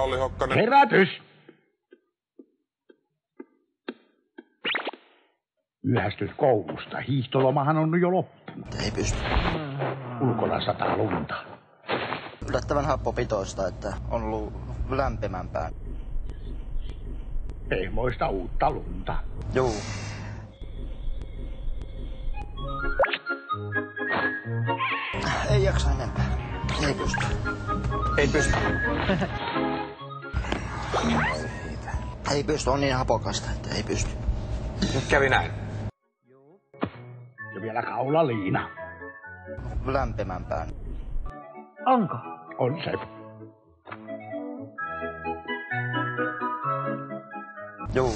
Olli Hokkanen. Herätys! Myöhästyt koulusta. Hiihtolomahan on jo loppunut. Ei pysty. Ulkona sataa lunta. Yllättävän happopitoista, että on ollut lämpimämpää. Pehmoista uutta lunta. Juu. Ei jaksa enempää. Ei pysty. Ei pysty. Ei pysty, on niin hapokasta, että ei pysty. Nyt kävi näin. Ja vielä kaulaliina. Lämpimämpään. Onko? On se. Juu.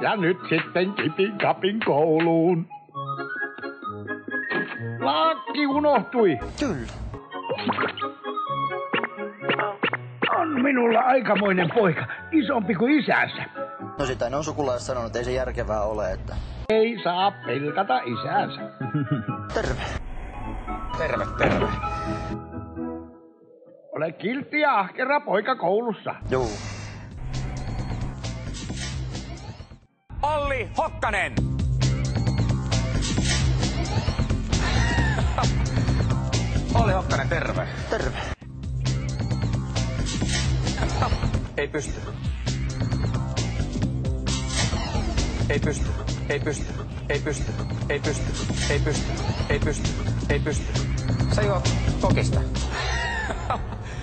Ja nyt sitten kipin kapin kouluun. Laakki unohtui. Kyllä. On minulla aikamoinen poika. Isompi kuin isänsä. No sitä ne on sukulaiset sanonut, että ei se järkevää ole, että... Ei saa pelkata isänsä. Terve. Terve, terve. Ole kiltti ja ahkera poika koulussa. Juu. Olli Hokkanen! Olli Hokkanen, terve. Terve. Ei pysty. Ei pysty. Ei pysty. Ei pysty. Ei pysty. Ei pysty. Ei pysty. Ei pysty. Sä juot kokista.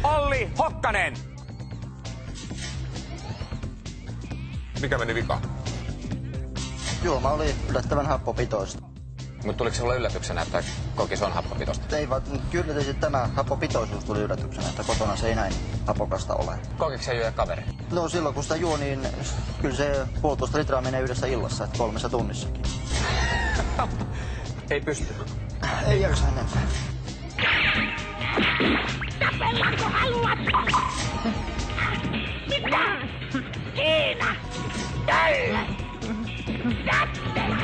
Olli Hokkanen! Mikä meni vika? Juoma oli yllättävän happopitoista. Mutta tuliko sinulle yllätyksenä, että kokis on happopitoista? Ei vaan, kyllä tietysti tämä happopitoisuus tuli yllätyksenä, että kotona se ei näin hapokasta ole. Kokiko se juo kaveri? No silloin kun sitä juo, niin kyllä se 1,5 litraa menee yhdessä illassa, että 3 tunnissakin. Ei pysty. Ei jaksa enempää. Tapellako haluatko? Mitä? Kiina! Tölle! Tappela!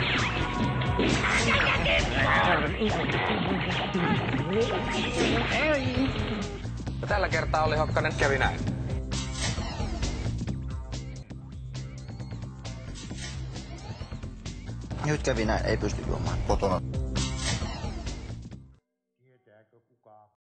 Ja tällä kertaa Olli Hokkanen kävi näin. Nyt kävi näin, ei pysty juomaan kotona.